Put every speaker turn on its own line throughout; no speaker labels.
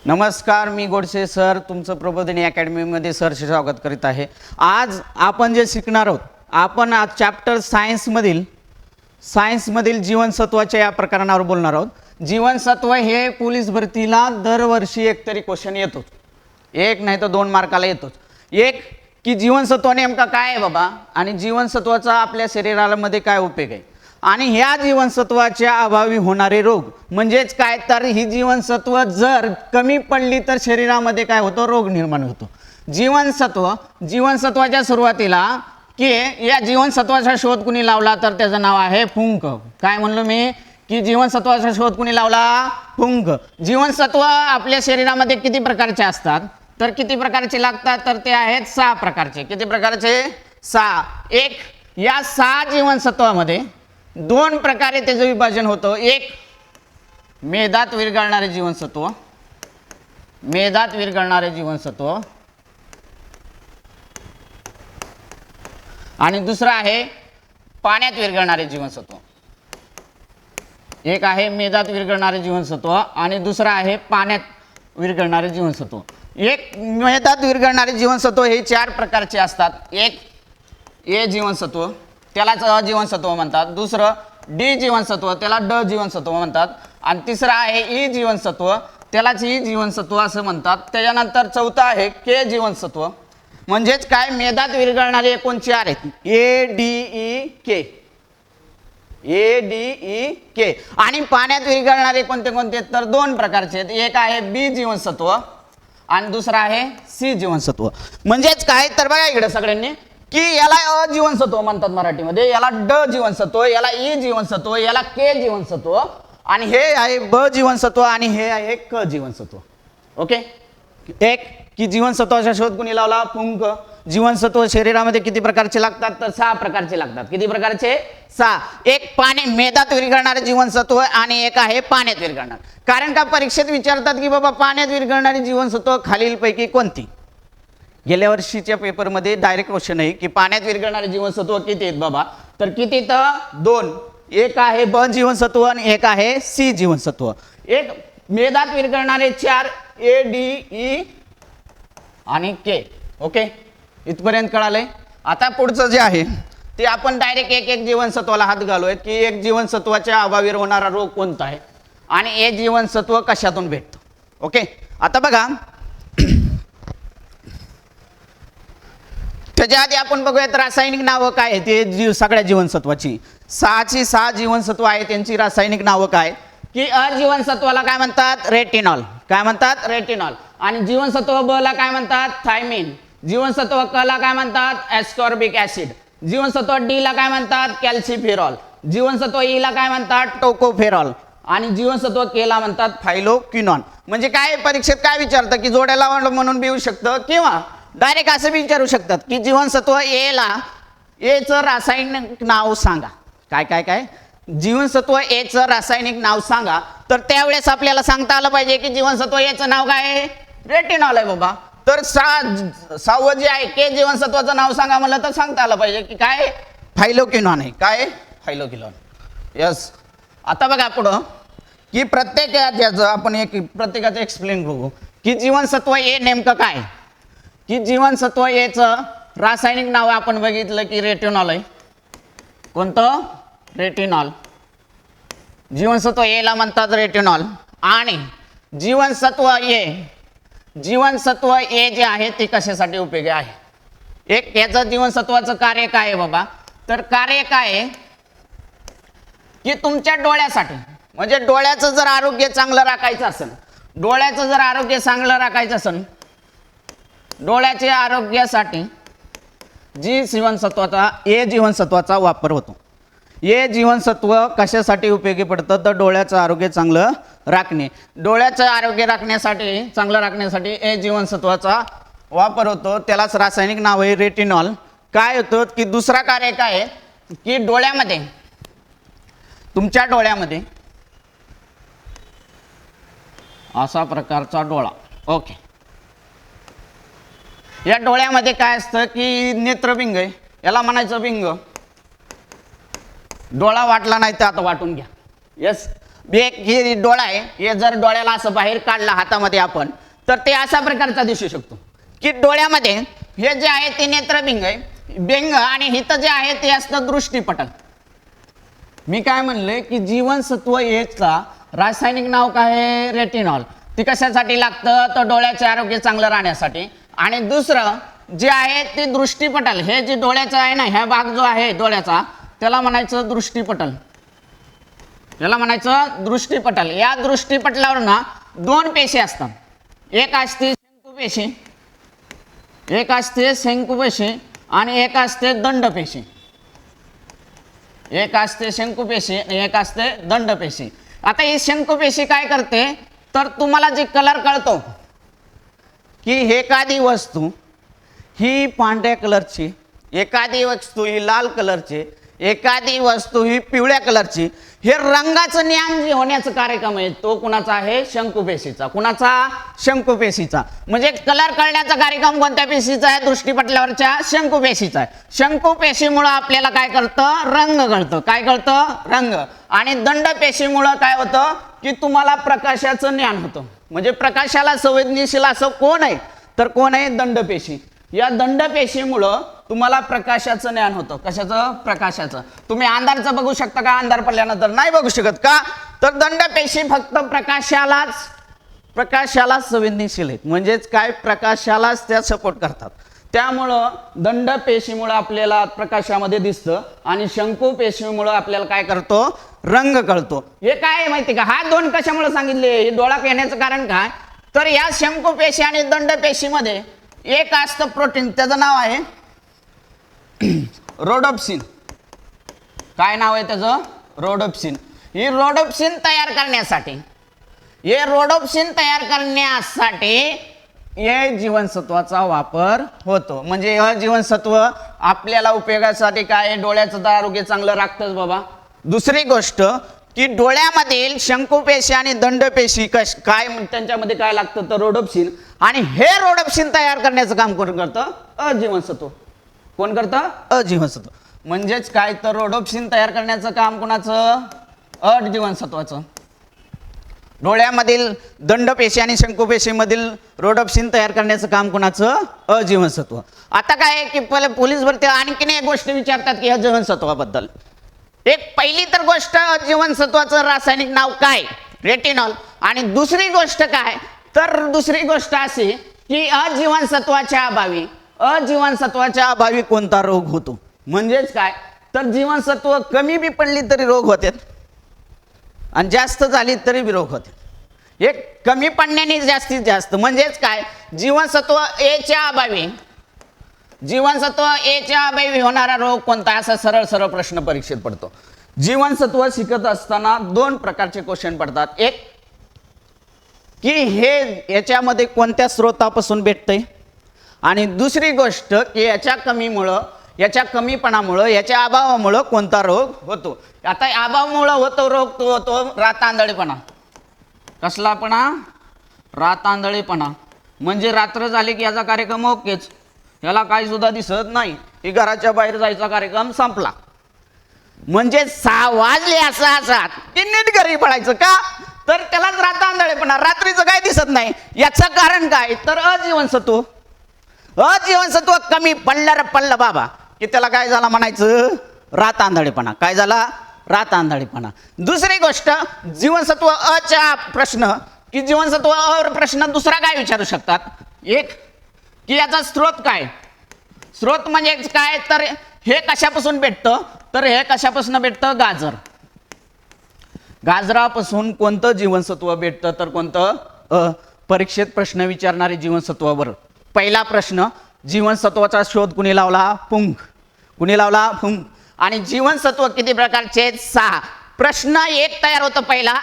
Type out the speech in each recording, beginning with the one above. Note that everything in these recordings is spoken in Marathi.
नमस्कार, मी गोडसे सर तुमचं प्रबोधिनी अकॅडमीमध्ये सर स्वागत करीत आहे। आज आपण जे शिकणार आहोत, आपण आज चॅप्टर सायन्समधील जीवनसत्वाच्या या प्रकरणावर बोलणार आहोत। जीवनसत्व हे पोलीस भरतीला दरवर्षी एक तरी क्वेश्चन येतो, एक नाही तर 2 मार्काला येतोच। एक की जीवनसत्व नेमका काय आहे बाबा, आणि जीवनसत्वाचा आपल्या शरीरामध्ये काय उपयोग आहे, आणि ह्या जीवनसत्वाच्या अभावी होणारे रोग म्हणजेच काय, तर ही जीवनसत्व जर कमी पडली तर शरीरामध्ये काय होतं, रोग निर्माण होतो। जीवनसत्वाच्या सुरुवातीला की या जीवनसत्वाचा शोध कुणी लावला, तर त्याचं नाव आहे फुंक। काय म्हणलो मी की जीवनसत्वाचा शोध कुणी लावला, फुंक। जीवनसत्व आपल्या शरीरामध्ये किती प्रकारचे असतात, तर किती प्रकारचे लागतात, तर ते आहेत 6 प्रकारचे। किती प्रकारचे? 6। एक या 6 जीवनसत्वामध्ये 2 प्रकारे त्याचं विभाजन होतं। एक मेदात विरघळणारे जीवनसत्व, मेदात विरघळणारे जीवनसत्व, आणि दुसरं आहे पाण्यात विरघळणारे जीवनसत्व। एक आहे मेदात विरघळणारे जीवनसत्व आणि दुसरं आहे पाण्यात विरघळणारे जीवनसत्व। एक मेदात विरघळणारे जीवनसत्व हे 4 प्रकारचे असतात। एक ए जीवनसत्व, त्यालाच अ जीवनसत्व म्हणतात। दुसरं डी जीवनसत्व, त्याला ड जीवनसत्व म्हणतात। आणि तिसरं आहे ई जीवनसत्व, त्यालाच ई जीवनसत्व असं म्हणतात। त्याच्यानंतर चौथं आहे के जीवनसत्व। म्हणजेच काय, मेदात विरघळणारे एकूण 4 आहेत, A D E K, A D E K. आणि पाण्यात विरघळणारे कोणते कोणते, तर 2 प्रकारचे आहेत। एक आहे बी जीवनसत्व आणि दुसरं आहे सी जीवनसत्व। म्हणजेच काय, तर बघा इकडे सगळ्यांनी की याला अ जीवनसत्व म्हणतात मराठीमध्ये, याला ड जीवनसत्व, याला ई जीवनसत्व, याला के जीवनसत्व, आणि हे आहे ब जीवनसत्व आणि हे आहे क जीवनसत्व। ओके। एक की जीवनसत्वाचा शोध कुणी लावला, फुंक। जीवनसत्व शरीरामध्ये किती प्रकारचे लागतात, तर 6 प्रकारचे लागतात। किती प्रकारचे? 6। एक पाणी मेदात विरघळणारे जीवनसत्व आणि एक आहे पाण्यात विरघळणार। कारण का परीक्षेत विचारतात की बाबा पाण्यात विरघळणारी जीवनसत्व खालीलपैकी कोणती। गेल्या वर्षीच्या पेपरमध्ये डायरेक्ट क्वेश्चन आहे की पाण्यात विरघळणारे जीवनसत्व किती आहेत बाबा, तर किती, तर 2। एक आहे ब जीवनसत्व आणि एक आहे सी जीवनसत्व। एक मेदात विरघळणारे 4, ए डी ई आणि के। ओके, इथपर्यंत कळालंय। आता पुढचं जे आहे ते आपण डायरेक्ट एक जीवनसत्वाला हात घालूयात की एक जीवनसत्वाच्या अभावी होणारा रोग कोणता आहे आणि हे जीवनसत्व कशातून भेटतं। ओके, आता बघा त्याच्या आधी आपण बघूयात रासायनिक नावं काय आहेत ते सगळ्या जीवनसत्वाची। 6 जीवनसत्व आहेत, त्यांची रासायनिक नावं काय की अ जीवनसत्वाला काय म्हणतात, रेटिनॉल। काय म्हणतात? रेटिनॉल। आणि जीवनसत्व ब ला काय म्हणतात, थायमिन। जीवनसत्व क ला काय म्हणतात, एस्कॉर्बिक ऍसिड। जीवनसत्व डी ला काय म्हणतात, कॅल्सिफेरॉल। जीवनसत्व ई ला काय म्हणतात, टोकोफेरॉल। आणि जीवनसत्व के ला म्हणतात फायलोक्विनॉन। म्हणजे काय, परीक्षेत काय विचारतं की जोड्याला म्हणून बी येऊ शकतं किंवा डायरेक्ट असं विचारू शकतात की जीवनसत्व ए ला ए चं रासायनिक नाव सांगा। काय काय काय, जीवनसत्व ए चं रासायनिक नाव सांगा। तर त्यावेळेस आपल्याला सांगता आलं पाहिजे की जीवनसत्व ए चं नाव काय आहे, रेटिनॉल आहे बाबा। तर 6वं जे आहे के जीवनसत्वाचं नाव सांगा म्हणलं तर सांगता आलं पाहिजे की काय, फायलोक्विनॉन आहे। काय, फायलोक्विनॉन। यस। आता बघा पुढं की प्रत्येकाचं आपण प्रत्येकाचं एक्सप्लेन बघू की जीवनसत्व ए नेमकं काय, की जीवनसत्व ए चं रासायनिक नाव आपण बघितलं की रेटिनॉल आहे। कोणतं? रेटिनॉल। जीवनसत्व ए ला म्हणतात रेटिनॉल। आणि जीवनसत्व ए जे आहे ते कशासाठी उपयोगी आहे, एक याचं जीवनसत्वाचं कार्य काय आहे बाबा, तर कार्य काय आहे की तुमच्या डोळ्यासाठी, म्हणजे डोळ्याचं जर आरोग्य चांगलं राखायचं असेल, डोळ्याचं जर आरोग्य चांगलं राखायचं असेल, डोळ्याच्या आरोग्यासाठी जी जीवनसत्वाचा ए जीवनसत्वाचा वापर होतो। ए जीवनसत्व कशासाठी उपयोगी पडतं, तर डोळ्याचं आरोग्य चांगलं राखणे। डोळ्याचं आरोग्य राखण्यासाठी, चांगलं राखण्यासाठी ए जीवनसत्वाचा वापर होतो, त्यालाच रासायनिक नाव आहे रेटिनॉल। काय होतं की दुसरा कार्य काय आहे की डोळ्यामध्ये, तुमच्या डोळ्यामध्ये असा प्रकारचा डोळा, ओके, या डोळ्यामध्ये काय असतं की नेत्रबिंग आहे, याला म्हणायचं बिंग। डोळा वाटला नाही तर आता वाटून घ्या। यस। एक हे डोळा आहे, हे जर डोळ्याला असं बाहेर काढला हातामध्ये आपण, तर ते अशा प्रकारचा दिसू शकतो की डोळ्यामध्ये हे जे आहे ते नेत्रबिंग आहे, बिंग, आणि हिथं जे आहे ते असतं दृष्टीपटल. मी काय म्हणले की जीवनसत्व एचा रासायनिक नाव काय आहे? रेटिनॉल. ती कशासाठी लागतं? तर डोळ्याचे आरोग्य चांगलं राहण्यासाठी. आणि दुसरं जे आहे ते दृष्टीपटल, हे जे डोळ्याचं आहे ना, ह्या भाग जो आहे डोळ्याचा त्याला म्हणायचं दृष्टीपटल, याला म्हणायचं दृष्टीपटल. या दृष्टीपटलावर ना दोन पेशी असतात, एक असते शंकुपेशी, एक असते शंकुपेशी आणि एक असते दंडपेशी. एक असते शंकुपेशी आणि एक असते दंडपेशी. आता ही शंकुपेशी काय करते तर तुम्हाला जे कलर कळतो की एखादी वस्तू ही पांढऱ्या कलरची, एखादी वस्तू ही लाल कलरची, एखादी वस्तू ही पिवळ्या कलरची, हे रंगाचं ज्ञान जे होण्याचं कार्यक्रम आहे तो कुणाचा आहे? शंकुपेशीचा. कुणाचा? शंकुपेशीचा. म्हणजे कलर कळण्याचा कार्यक्रम कोणत्या पेशीचा आहे? दृष्टीपटलावरच्या शंकुपेशीचा आहे. शंकुपेशीमुळं आपल्याला काय कळतं? रंग कळतं. काय कळतं? रंग. आणि दंडपेशीमुळं काय होतं की तुम्हाला प्रकाशाचं ज्ञान होतं. म्हणजे प्रकाशाला संवेदनशील असं कोण आहे? तर कोण आहे? दंडपेशी. या दंडपेशीमुळं तुम्हाला प्रकाशाचं ज्ञान होतं. कशाचं? प्रकाशाचं. तुम्ही अंधारचं बघू शकता का? अंधार पडल्यानंतर नाही बघू शकत का? तर दंडपेशी फक्त प्रकाशालाच संवेदनशील आहेत. म्हणजेच काय? प्रकाशालाच त्या सपोर्ट करतात. त्यामुळं दंडपेशीमुळं आपल्याला प्रकाशामध्ये दिसतं आणि शंकुपेशीमुळं आपल्याला काय करतो? रंग कळतो. हे काय आहे माहिती का? हा दोन कशामुळे सांगितले? हे डोळा येण्याचं कारण काय? तर या शंकुपेशी आणि दंडपेशीमध्ये एक असतं प्रोटीन, त्याचं नाव आहे रोडोप्सिन. काय नाव आहे त्याचं? रोडोप्सिन. ही रोडोप्सिन तयार करण्यासाठी, हे जीवनसत्वाचा वापर होतो. म्हणजे हे जीवनसत्व आपल्याला उपयोगासाठी काय? डोळ्याचं तर आरोग्य चांगलं राखतंच बाबा. दुसरी गोष्ट की डोळ्यामधील शंकुपेशी आणि दंडपेशी काय त्यांच्यामध्ये काय लागतं? तर रोडोप्सिन. आणि हे रोडोप्सिन तयार करण्याचं काम कोण करतं? अजीवनसत्व. कोण करतं? अजीवनसत्व. म्हणजेच काय? तर रोडोप्सिन तयार करण्याचं काम कोणाचं? अजीवनसत्वाचं. डोळ्यामधील दंडपेशी आणि शंकुपेशीमधील रोडोप्सिन तयार करण्याचं काम कोणाचं? अजीवनसत्व. आता काय आहे की पोलीस भरती आणखीन एक गोष्ट विचारतात की अजीवनसत्वाबद्दल. एक पहिली तर गोष्ट, जीवनसत्वाचं रासायनिक नाव काय? रेटिनॉल. आणि दुसरी गोष्ट काय? तर दुसरी गोष्ट अशी की अजीवनसत्वाच्या अभावी कोणता रोग होतो? म्हणजेच काय? तर जीवनसत्व कमी बी पडली तरी रोग होतात आणि जास्त झाली तरी बी रोग होते. एक कमी पडण्याने जास्तीत जास्त. म्हणजेच काय? जीवनसत्व एच्या अभावी होणारा रोग कोणता? असा सरळ प्रश्न परीक्षेत पडतो. जीवनसत्व शिकत असताना दोन प्रकारचे क्वेश्चन पडतात. एक की हे याच्यामध्ये कोणत्या स्रोतापासून भेटतंय, आणि दुसरी गोष्ट की याच्या कमीपणामुळं, याच्या अभावामुळं कोणता रोग होतो. आता अभावामुळं होतो रोग तो होतो रातांधळेपणा. कसलापणा? रातांधळेपणा. म्हणजे रात्र झाली की याचा कार्यक्रम ओकेच, याला काही सुद्धा दिसत नाही, की घराच्या बाहेर जायचा कार्यक्रम संपला. म्हणजे 6 वाजले असा की नीट घरी पडायचं का? तर त्यालाच रातांधळेपणा. रात्रीचं काय दिसत नाही. याचं कारण काय? तर अजीवनसत्व कमी पडलं बाबा की त्याला काय झाला म्हणायचं? रातांधळेपणा. काय झाला? रातांधळेपणा. दुसरी गोष्ट जीवनसत्व अचा प्रश्न की जीवनसत्व अ प्रश्न दुसरा काय विचारू शकतात? एक की याचा स्रोत काय? स्रोत म्हणजे काय? तर हे कशापासून भेटतं? तर हे कशापासून भेटतं? गाजरापासून कोणतं जीवनसत्व भेटतं? तर कोणतं? परीक्षेत प्रश्न विचारणारे जीवनसत्वावर. पहिला प्रश्न, जीवनसत्वाचा शोध कुणी लावला? पुंग. कुणी लावला? पुंग. आणि जीवनसत्व किती प्रकारचे? 6. प्रश्न एक तयार होतो पहिला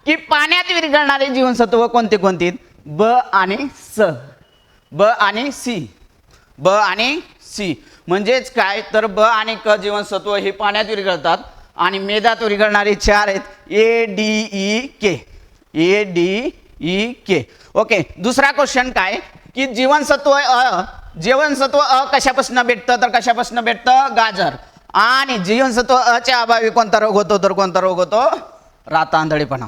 की पाण्यात विरघळणारे जीवनसत्व कोणते कोणते? ब आणि सी. म्हणजेच काय? तर ब आणि क जीवनसत्व हे पाण्यात विरघळतात आणि मेदात विरघळणारे 4 आहेत, ADE, K. ओके. दुसरा क्वेश्चन काय की जीवनसत्व अ कशापासून भेटतं? तर कशापासून भेटतं? गाजर. आणि जीवनसत्व अ च्या अभावी कोणता रोग होतो? तर कोणता रोग होतो? रातांधळेपणा.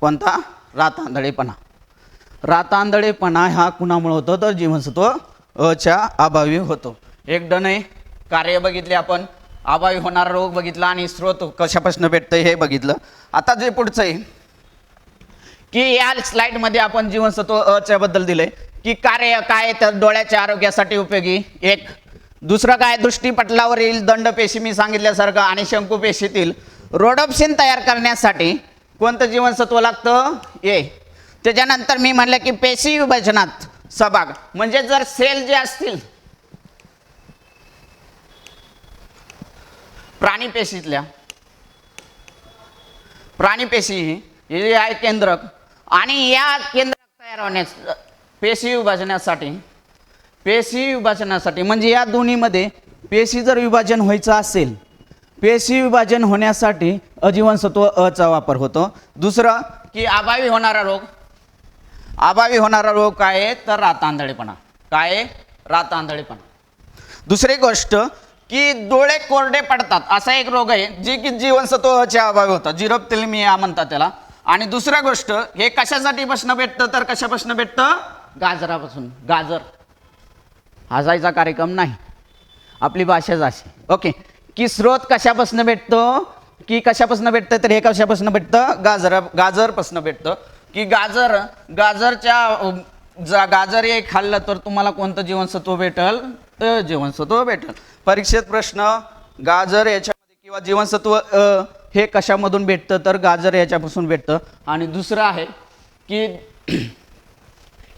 कोणता? रातांधळेपणा. रातांधळेपणा हा कुणामुळे होतो? तर जीवनसत्व अच्या अभावी होतो. एक डन आहे. कार्य बघितले आपण, अभावी होणारा रोग बघितला आणि स्रोत कशापासून भेटतं हे बघितलं. आता जे पुढचं आहे की या स्लाइडमध्ये आपण जीवनसत्व अच्या बद्दल दिले की कार्य काय, तर डोळ्याच्या आरोग्यासाठी उपयोगी एक. दुसरं काय? दृष्टीपटलावरील दंडपेशी मी सांगितल्यासारखं आणि शंकुपेशीतील रोडोप्सिन तयार करण्यासाठी कोणतं जीवनसत्व लागतं? ए. त्याच्यानंतर मी म्हणलं की पेशी विभाजनात सहभाग, म्हणजे जर सेल जे असतील प्राणीपेशीतल्या, प्राणीपेशी हे आहे केंद्रक, आणि या केंद्रक तयार होण्यास पेशी विभाजनासाठी म्हणजे या दोन्हीमध्ये पेशी जर विभाजन व्हायचं असेल, पेशी विभाजन होण्यासाठी अजीवनसत्व अचा वापर होतो. दुसरं की अभावी होणारा रोग. अभावी होणारा रोग काय आहे? तर रातांधळेपणा. काय आहे? रातांधळेपणा. दुसरी गोष्ट की डोळे कोरडे पडतात असा एक रोग आहे जे की जीवनसत्व अच्या अभावी होतं, झिरोप्थेल्मिया म्हणतात त्याला. आणि दुसऱ्या गोष्ट हे कशासाठी पासून भेटतं? तर कशापासून भेटतं? गाजरापासून. गाजर हसायचा कार्यक्रम नाही, आपली भाषाच अशी. ओके. की स्रोत कशापासून भेटतो? की कशापासून भेटतं? तर हे कशापासून भेटतं? गाजरपासून भेटतं. की गाजर हे खाल्लं तर तुम्हाला कोणतं जीवनसत्व भेटल? तर जीवनसत्व भेटल. परीक्षेत प्रश्न गाजर याच्यामध्ये किंवा जीवनसत्व हे कशामधून भेटतं? तर गाजर याच्यापासून भेटतं. आणि दुसरं आहे की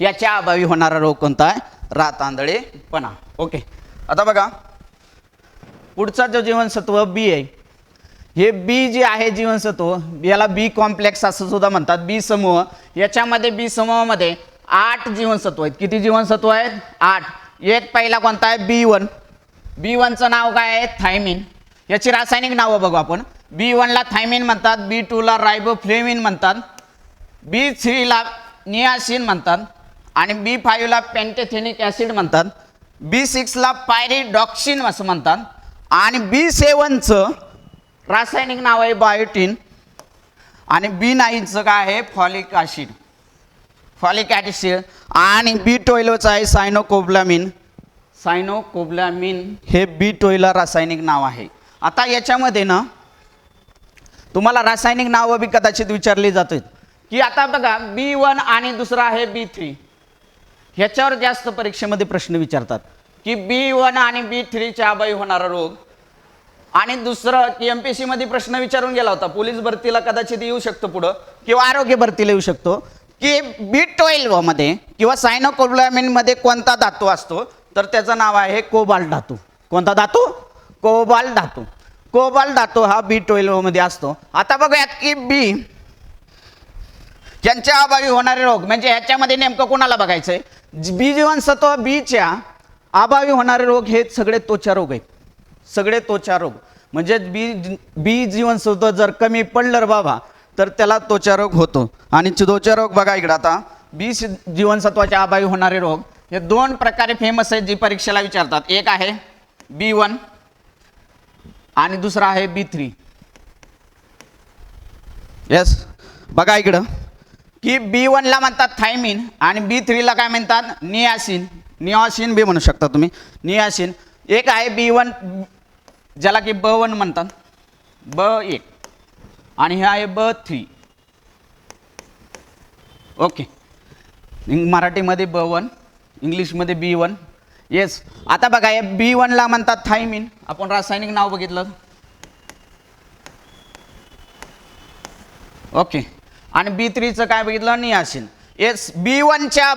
याच्या अभावी होणारा रोग कोणता आहे? रातांधळेपणा. ओके. आता बघा पुढचा जो जीवनसत्व बी आहे, हे बी जे आहे जीवनसत्व, याला बी कॉम्प्लेक्स असं सुद्धा म्हणतात. बी समूह. याच्यामध्ये बी समूहामध्ये 8 जीवनसत्व आहेत. किती जीवनसत्व आहेत? 8. एक पहिला कोणता आहे? B1. B1चं नाव काय आहे? थायमिन. याची रासायनिक नावं बघू आपण. B1ला थायमिन म्हणतात, B2ला रायबोफ्लेविन म्हणतात, B3ला नियासिन म्हणतात, आणि B5ला पेंटेथेनिक ॲसिड म्हणतात, B6ला पायरिडॉक्सिन असं म्हणतात, आणि B7चं रासायनिक नाव आहे बायोटिन, आणि B9चं काय आहे? Folic acid. आणि B12चं आहे सायनोकोब्लामिन. हे B12 रासायनिक नाव आहे. आता याच्यामध्ये ना तुम्हाला रासायनिक नावं बी कदाचित विचारली जातात की आता बघा B1 आणि दुसरा आहे B3, ह्याच्यावर जास्त परीक्षेमध्ये प्रश्न विचारतात की B1 आणि B3च्या अभावी होणारा रोग. आणि दुसरं की MPSC मध्ये प्रश्न विचारून गेला होता, पोलीस भरतीला कदाचित येऊ शकतो पुढं, किंवा आरोग्य भरतीला येऊ शकतो, की B12 मध्ये किंवा सायनोकोब्लामिन मध्ये कोणता धातू असतो? तर त्याचं नाव आहे कोबाल्ट धातू. कोणता धातू? कोबाल्ट धातू. कोबाल्ट धातू हा B12 मध्ये असतो. आता बघूयात की बी यांच्या अभावी होणारे रोग, म्हणजे ह्याच्यामध्ये नेमकं कोणाला बघायचंय? बी जीवनसत्व बीच्या अभावी होणारे रोग हे सगळे त्वचा रोग आहेत. सगळे त्वचा रोग म्हणजे बी जीवनसत्व जर कमी पडलं रे बाबा तर त्याला त्वचा रोग होतो. आणि त्वचा रोग बघा इकडं, आता बी जीवनसत्वाच्या अभावी होणारे रोग हे 2 प्रकारे फेमस आहेत जी परीक्षेला विचारतात. एक आहे B1 आणि दुसरा आहे B3. येस, बघा इकडं की B1ला म्हणतात थायमिन आणि B3ला काय म्हणतात? नियासिन बी म्हणू शकता तुम्ही, नियासिन. एक आहे B1 ज्याला की B1 म्हणतात, B1, आणि हे आहे B3. ओके. मराठीमध्ये B1, इंग्लिशमध्ये B1. येस. आता बघा या B1ला म्हणतात थायमिन, आपण रासायनिक नाव बघितलं. ओके. आणि B3चं काय बघितलं? नियासिन. येस. B1च्या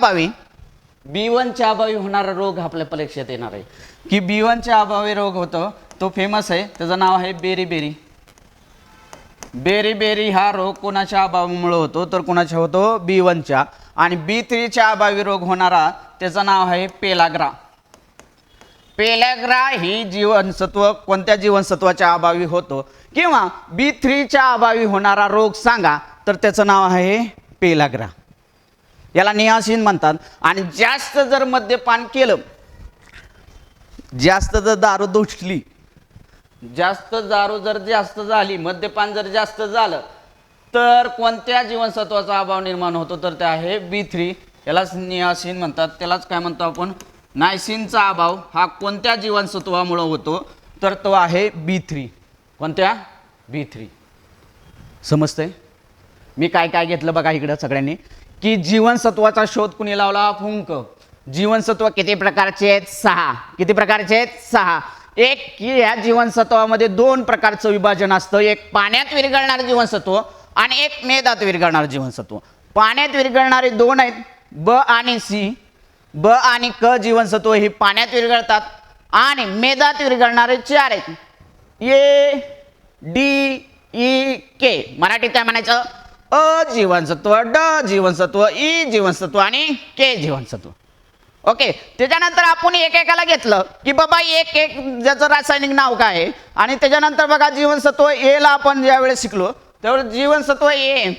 अभावी होणारा रोग आपल्या परीक्षेत येणार आहे की B1च्या अभावी रोग होतो, तो फेमस आहे, त्याचं नाव आहे बेरी. बेरी हा रोग कोणाच्या अभावामुळे होतो? तर कोणाच्या होतो? B1च्या. आणि B3च्या अभावी रोग होणारा त्याचं नाव आहे पेलाग्रा. ही जीवनसत्व कोणत्या जीवनसत्वाच्या अभावी होतो? किंवा B3च्या अभावी होणारा रोग सांगा तर त्याचं नाव आहे पेलाग्रा. याला नियासिन म्हणतात. आणि जास्त जर मद्यपान केलं, जास्त जर दारू दुसली, जास्त दारू जर जास्त झाली, मद्यपान जर जास्त झालं तर कोणत्या जीवनसत्वाचा अभाव निर्माण होतो तर ते आहे B3. यालाच नियासिन म्हणतात. त्यालाच काय म्हणतो आपण, नायसिनचा अभाव हा कोणत्या जीवनसत्वामुळे होतो तर तो आहे B3. कोणत्या? B3. समजतंय? मी काय काय घेतलं बघा इकडं सगळ्यांनी, की जीवनसत्वाचा शोध कुणी लावला? फुंक. जीवनसत्व किती प्रकारचे आहेत? 6. किती प्रकारचे आहेत? 6. एक की या जीवनसत्वामध्ये 2 प्रकारचं विभाजन असतं. एक पाण्यात विरघळणारे जीवनसत्व आणि एक मेदात विरघळणारे जीवनसत्व. पाण्यात विरघळणारे 2 आहेत, ब आणि सी. ब आणि क जीवनसत्व ही पाण्यात विरघळतात आणि मेदात विरघळणारे 4 आहेत, ए डी ई के. मराठीत काय म्हणायचं? अ जीवनसत्व, ड जीवनसत्व, ई जीवनसत्व आणि के जीवनसत्व. ओके. त्याच्यानंतर आपण एकेकाला घेतलं की बाबा एक एक ज्याचं रासायनिक नाव काय आहे. आणि त्याच्यानंतर बघा जीवनसत्व एला आपण ज्यावेळेस शिकलो त्यावेळेस जीवनसत्व ए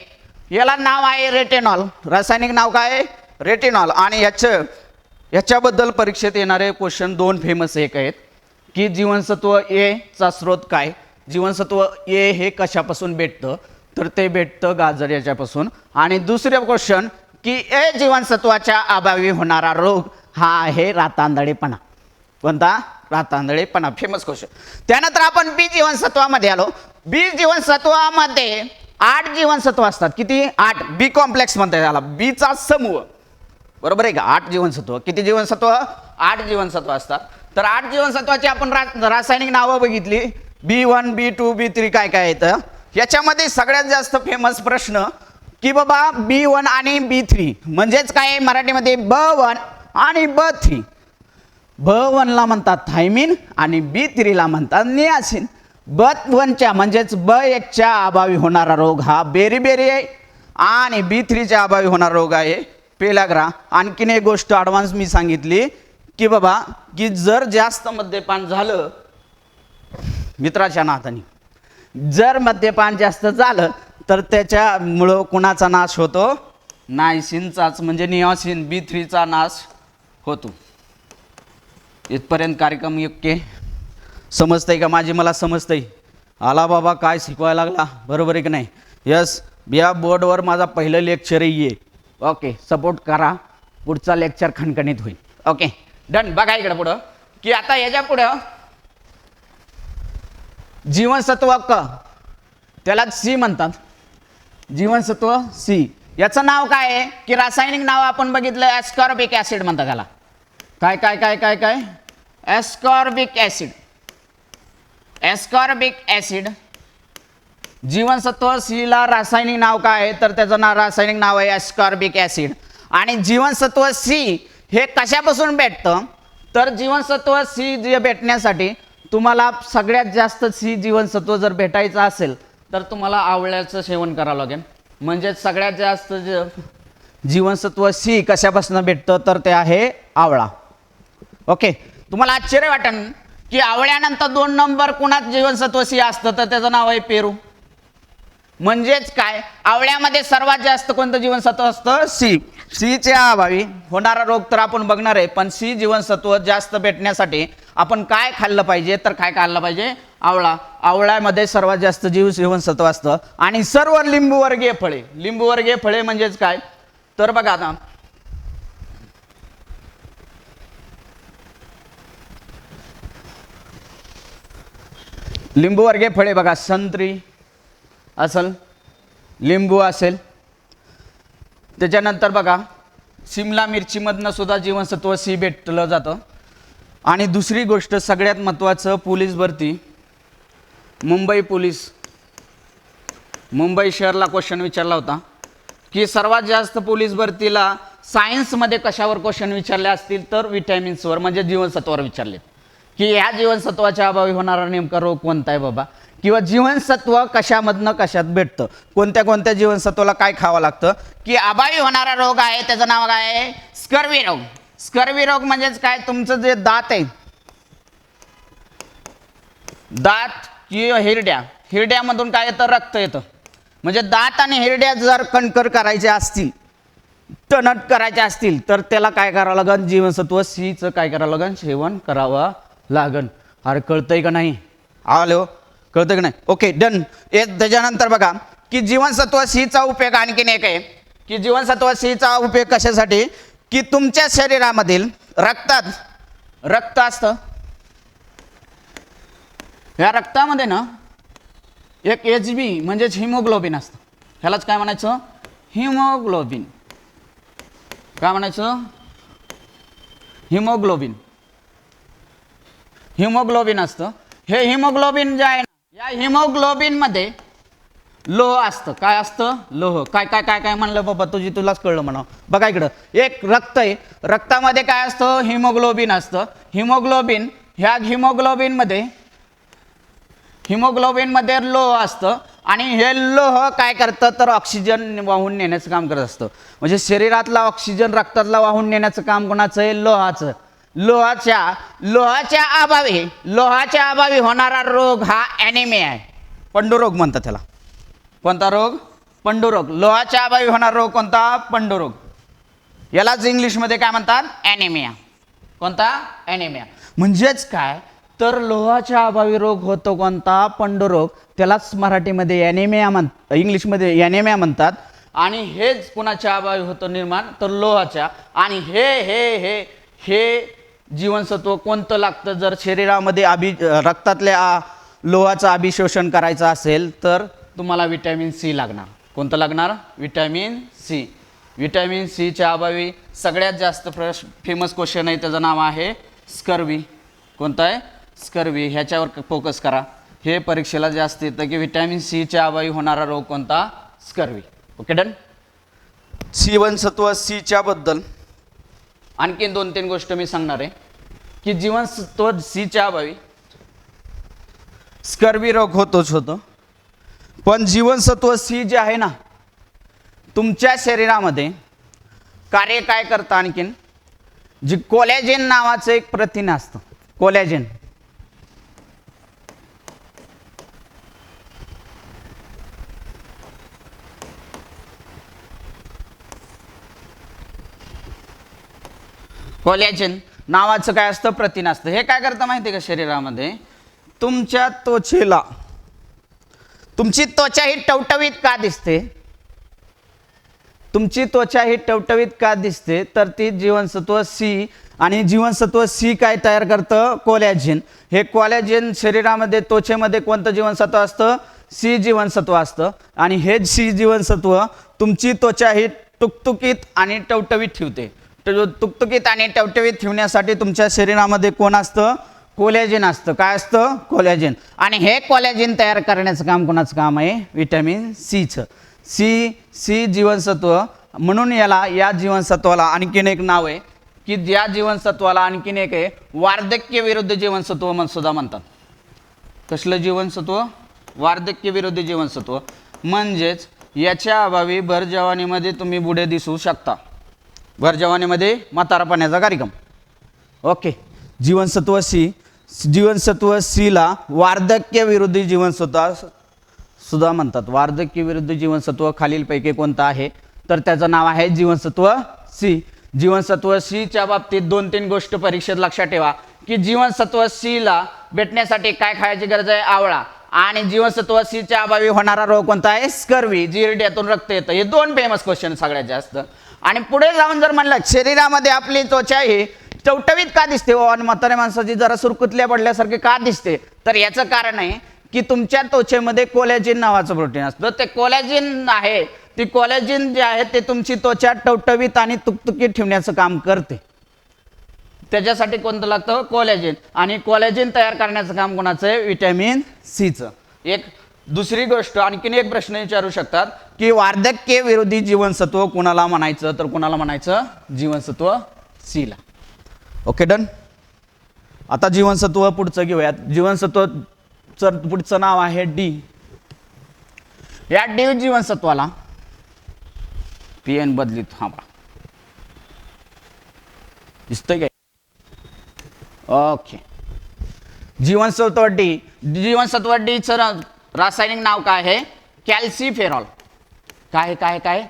याला नाव आहे रेटेनॉल. रासायनिक नाव काय आहे? रेटेनॉल. आणि याच्याबद्दल परीक्षेत येणारे क्वेश्चन 2 फेमस एक आहेत की जीवनसत्व ए चा स्रोत काय, जीवनसत्व ए हे कशापासून भेटतं तर ते भेटतं गाजर याच्यापासून. आणि दुसरे क्वेश्चन की ए जीवनसत्वाच्या अभावी होणारा रोग हा आहे रातांधळेपणा. कोणता? रातांधळेपणा. Famous question. त्यानंतर आपण बी जीवनसत्वामध्ये आलो. बी जीवनसत्वामध्ये 8 जीवनसत्व असतात. किती? 8. बी कॉम्प्लेक्स म्हणतात त्याला, बीचा समूह. बरोबर आहे का? 8 जीवनसत्व. किती जीवनसत्व? 8 जीवनसत्व असतात. तर 8 जीवनसत्वाची आपण रासायनिक नावं बघितली. B1 B2 B3 काय काय येतं. याच्यामध्ये सगळ्यात जास्त फेमस प्रश्न की बाबा B1 आणि B3 म्हणजेच काय मराठीमध्ये B1 आणि B3. B1 ला म्हणतात थायमिन आणि B3 ला म्हणतात नियासिन. B1च्या म्हणजेच B1च्या अभावी होणारा रोग हा बेरीबेरी आहे आणि B3च्या अभावी होणारा रोग आहे पेलाग्रा. आणखीन एक गोष्ट ॲडव्हान्स मी सांगितली की बाबा की जर जास्त मद्यपान झालं मित्राच्या नात्याने, जर मद्यपान जास्त झालं तर त्याच्यामुळं कुणाचा नाश होतो? नायसिनचाच म्हणजे नियासिन B3चा नाश होतो. इथपर्यंत कार्यक्रम योग्य समजतंय का माझी? मला समजतंय. आला बाबा काय शिकवायला लागला. बरोबर आहे की नाही? यस. या बोर्डवर माझा पहिलं लेक्चरही आहे. ओके. सपोर्ट करा, पुढचा लेक्चर खणखणीत होईल. Okay done. बघा इकडं पुढं की आता याच्या पुढं जीवनसत्व क त्याला सी म्हणतात. जीवनसत्व सी याचं नाव काय आहे की रासायनिक नाव आपण बघितलं ॲस्कॉर्बिक ॲसिड म्हणतात त्याला. काय काय काय काय काय? Ascorbic acid. Ascorbic acid. जीवनसत्व सी ला रासायनिक नाव काय आहे तर त्याचं रासायनिक नाव आहे ॲस्कॉर्बिक ॲसिड. आणि जीवनसत्व सी हे कशापासून भेटतं तर जीवनसत्व सी जे भेटण्यासाठी तुम्हाला सगळ्यात जास्त सी जीवनसत्व जर भेटायचं असेल तर तुम्हाला आवळ्याचं सेवन करावं लागेल. म्हणजे सगळ्यात जास्त जीवनसत्व सी कशापासून भेटतं तर ते आहे आवळा. ओके. तुम्हाला आश्चर्य वाटेल की आवळ्यानंतर 2 नंबर कुणात जीवनसत्व सी असतं तर त्याचं नाव आहे पेरू. म्हणजेच काय आवळ्यामध्ये सर्वात जास्त कोणतं जीवनसत्व असतं? सी. सीच्या अभावी होणारा रोग तर आपण बघणार आहे, पण सी जीवनसत्व जास्त भेटण्यासाठी आपण काय खाल्लं पाहिजे तर काय खाल्लं पाहिजे? आवळा. आवळ्यामध्ये सर्वात जास्त जीवनसत्व असतं. आणि सर्व लिंबूवर्गीय फळे. लिंबूवर्गीय फळे म्हणजेच काय तर बघा आता लिंबूवर्गीय फळे बघा, संत्री असेल, लिंबू असेल. त्याच्यानंतर बघा शिमला मिरचीमधनं सुद्धा जीवनसत्व सी भेटलं जातं. आणि दुसरी गोष्ट सगळ्यात महत्त्वाचं, पोलीस भरती. मुंबई पोलीस, मुंबई शहरला क्वेश्चन विचारला होता की सर्वात जास्त पोलीस भरतीला सायन्समध्ये कशावर क्वेश्चन विचारले असतील तर विटॅमिन्सवर म्हणजे जीवनसत्वावर विचारले की ह्या जीवनसत्वाच्या अभावी होणारा नेमका रोग कोणता आहे बाबा, किंवा जीवनसत्व कशामधनं कशात भेटतं, कोणत्या कोणत्या जीवनसत्वाला काय खावं लागतं की अभावी होणारा रोग आहे त्याचं नाव काय आहे? स्कर्वी रोग. स्कर्वी रोग म्हणजेच काय तुमचं जे दात आहे, दात किंवा हिरड्या, हिरड्यामधून काय येतं? रक्त येतं. म्हणजे दात आणि हिरड्या जर कणकर करायचे असतील, टणट करायचे असतील तर त्याला काय करावं लागेल? जीवनसत्व सीचं काय करावं लागेल? सेवन करावं लागेल. अरे कळतंय का नाही? आलो कळतं की नाही? Okay done. त्याच्यानंतर बघा की जीवनसत्व सी चा उपयोग आणखीन एक आहे की जीवनसत्व सी चा उपयोग कशासाठी की तुमच्या शरीरामधील रक्तात रक्त असतं, या रक्तामध्ये ना एक HB म्हणजेच हिमोग्लोबिन असतं. ह्यालाच काय म्हणायचं? हिमोग्लोबिन. काय म्हणायचं? हिमोग्लोबिन. हिमोग्लोबिन असतं. हे हिमोग्लोबिन जे आहे ना, या हिमोग्लोबिन मध्ये लोह असतं. काय असतं? लोह. काय काय काय काय म्हणलं बाबा, तुलाच कळलं म्हणा. बघा इकडं एक रक्त आहे, रक्तामध्ये काय असतं? हिमोग्लोबिन असतं. हिमोग्लोबिन, ह्या हिमोग्लोबिन मध्ये लोह असतं आणि हे लोह काय करतं तर ऑक्सिजन वाहून नेण्याचं काम करत असतं. म्हणजे शरीरातला ऑक्सिजन रक्तातला वाहून नेण्याचं काम कोणाचं आहे? लोहाचं. लोहाच्या अभावी होणारा रोग हा ॲनिमिया आहे. पंडुरोग म्हणतात त्याला. कोणता रोग? पंडुरोग. लोहाच्या अभावी होणारा रोग कोणता? पंडुरोग. यालाच इंग्लिशमध्ये काय म्हणतात? ॲनिमिया. कोणता? ॲनिमिया. म्हणजेच काय तर लोहाच्या अभावी रोग होतो कोणता? पंडुरोग. त्यालाच मराठीमध्ये ॲनिमिया इंग्लिशमध्ये ॲनिमिया म्हणतात. आणि हेच कुणाच्या अभावी होतं निर्माण तर लोहाच्या. आणि हे हे हे हे जीवनसत्व कोणतं लागतं जर शरीरामध्ये रक्तातल्या लोहाचं अभिशोषण करायचं असेल तर तुम्हाला विटॅमिन सी लागणार. कोणतं लागणार? Vitamin C. विटॅमिन सीच्या अभावी सगळ्यात जास्त फेमस क्वेश्चन आहे, त्याचं नाव आहे स्कर्वी. कोणतं आहे? स्कर्वी. ह्याच्यावर फोकस करा. हे परीक्षेला जास्त येतं की विटॅमिन सीच्या अभावी होणारा रोग कोणता? स्कर्वी. Okay done. जीवनसत्व सीच्या बद्दल आणखीन 2-3 गोष्ट मी सांगणार आहे की जीवनसत्व सीच्या अभावी स्कर्वी रोग होतो. पण जीवनसत्व सी जे आहे ना तुमच्या शरीरामध्ये कार्य काय करतं आणखीन जी कोलॅजेन नावाचं एक प्रथिन असतं. कोलॅजेन. कोलॅजेन नावाचं काय असतं? प्रथिन असतं. हे काय करतं माहिती आहे का शरीरामध्ये? तुमच्या त्वचेला, तुमची त्वचा ही टवटवीत का दिसते? तुमची त्वचा ही टवटवीत का दिसते तर ती जीवनसत्व सी. आणि जीवनसत्व सी काय तयार करतं? कोलॅजेन. हे कोलॅजेन शरीरामध्ये त्वचेमध्ये कोणतं जीवनसत्व असतं? सी जीवनसत्व असतं. आणि हे सी जीवनसत्व तुमची त्वचा ही तुकतुकीत आणि टवटवीत ठेवते. तुकतुकीत आणि टवटवीत ठेवण्यासाठी तुमच्या शरीरामध्ये कोण असतं? कोलॅजेन असतं. काय असतं? कोलॅजेन. आणि हे कोलॅजेन तयार करण्याचं काम कोणाचं काम आहे? विटॅमिन सीचं. सी जीवनसत्व. म्हणून या जीवनसत्वाला आणखीन एक नाव आहे की ज्या जीवनसत्वाला आणखीन एक आहे वार्धक्य विरुद्ध जीवनसत्व सुद्धा म्हणतात. कसलं जीवनसत्व? वार्धक्य विरुद्ध जीवनसत्व. म्हणजेच याच्या अभावी भर जवानीमध्ये तुम्ही बुडे दिसू शकता. भर जवानीमध्ये म्हातारपणाचा कार्यक्रम. ओके. जीवनसत्व सीला वार्धक्य विरोधी जीवनसत्व सुद्धा म्हणतात. वार्धक्य विरुद्ध जीवनसत्व खालीलपैकी कोणतं आहे तर त्याचं नाव आहे जीवनसत्व सी. जीवनसत्व सीच्या बाबतीत 2-3 गोष्ट परीक्षेत लक्षात ठेवा की जीवनसत्व सीला भेटण्यासाठी काय खायची गरज आहे? आवळा. आणि जीवनसत्व सीच्या अभावी होणारा रोग कोणता आहे? स्कर्वी. जिरड्यातून रक्त येतं. हे 2 फेमस क्वेश्चन सगळ्यात जास्त. आणि पुढे जाऊन जर म्हणलं शरीरामध्ये आपली त्वचा ही टवटवीत का दिसते आणि म्हाताऱ्या माणसाची जरा सुरकुतल्या पडल्यासारखे का दिसते तर याचं कारण आहे की तुमच्या त्वचेमध्ये कोलॅजिन नावाचं प्रोटीन असतं. ते कोलॅजिन आहे, ती कोलॅजिन जे आहे ते तुमची त्वचा टवटवीत आणि तुकतुकीत ठेवण्याचं काम करते. त्याच्यासाठी कोणतं लागतं? कोलॅजिन. आणि कोलॅजिन तयार करण्याचं काम कोणाचं आहे? विटॅमिन सीचं. एक दुसरी गोष्ट आणखीन एक प्रश्न विचारू शकतात की वार्धक्य विरोधी जीवनसत्व कुणाला म्हणायचं तर कुणाला म्हणायचं? जीवनसत्व सीला. Okay done. आता जीवनसत्व पुढचं घेऊयात. जीवनसत्वचं पुढचं नाव आहे डी. या डी जीवनसत्वाला पीएन बदलित हा बघा दिसतंय काय? ओके. जीवनसत्व डी चं रासायनिक नाव काय आहे? कॅल्सिफेरॉल. काय काय काय?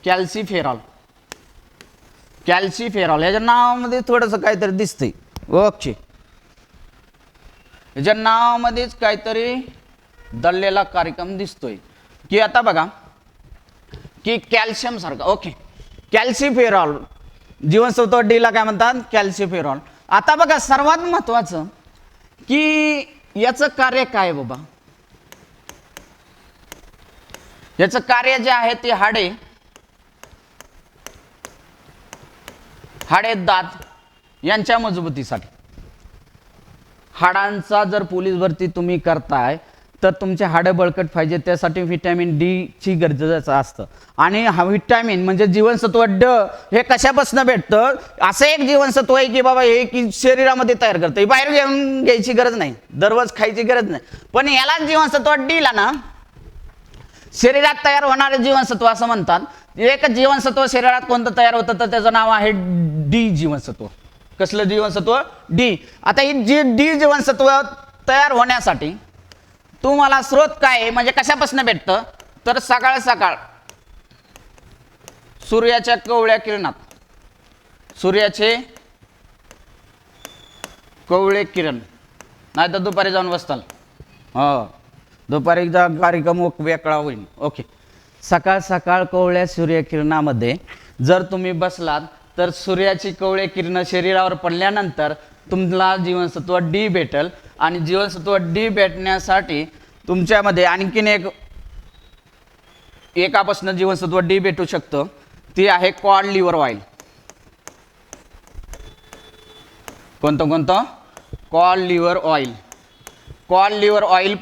कॅल्सिफेरॉल. याच्या नावामध्ये थोडंसं काहीतरी दिसतंय. ओके. याच्या नावामध्येच काहीतरी दडलेला कार्यक्रम दिसतोय. की आता बघा की कॅल्शियम सारखं ओके कॅल्सिफेरॉल जीवनसत्व डी ला काय म्हणतात कॅल्सिफेरॉल. आता बघा सर्वात महत्वाचं की याचं कार्य काय बाबा. याचं कार्य जे आहे ते हाडे दात यांच्या मजबूतीसाठी. हाडांचा जर पोलीस भरती तुम्ही करताय तर तुमचे हाडं बळकट पाहिजे त्यासाठी व्हिटॅमिन डी ची गरजेचं असतं. आणि हा व्हिटॅमिन म्हणजे जीवनसत्व ड हे कशापासून भेटतं. असं एक जीवनसत्व आहे की बाबा हे की शरीरामध्ये तयार करतं. बाहेर घेऊन घ्यायची गरज नाही, दररोज खायची गरज नाही. पण याला जीवनसत्व डी ला ना शरीरात तयार होणारे जीवनसत्व असं म्हणतात. एक जीवनसत्व शरीरात कोणतं तयार होतं तर त्याचं नाव आहे डी जीवनसत्व. कसलं जीवनसत्व डी. आता ही जी डी जीवनसत्व तयार होण्यासाठी तुम्हाला स्रोत काय आहे म्हणजे कशापासून भेटतं तर सकाळ सकाळ सूर्याच्या कोवळ्या किरणात. सूर्याचे कोवळे किरण नाही तर दुपारी जाऊन बसताल. हो दुपारी कार्यक्रम वेगळा होईल. ओके सकाळ सकाळ कोवळ्या सूर्यकिरणामध्ये जर तुम्ही बसलात तर सूर्याची कोवळे किरण शरीरावर पडल्यानंतर तुम्हाला जीवनसत्व डी भेटेल. आणि जीवनसत्व डी भेटण्यासाठी तुमच्यामध्ये आणखीन एकापासून जीवनसत्व डी भेटू शकतं ती आहे कॉड लिव्हर ऑइल. कोणतं cod liver oil. Cod liver oil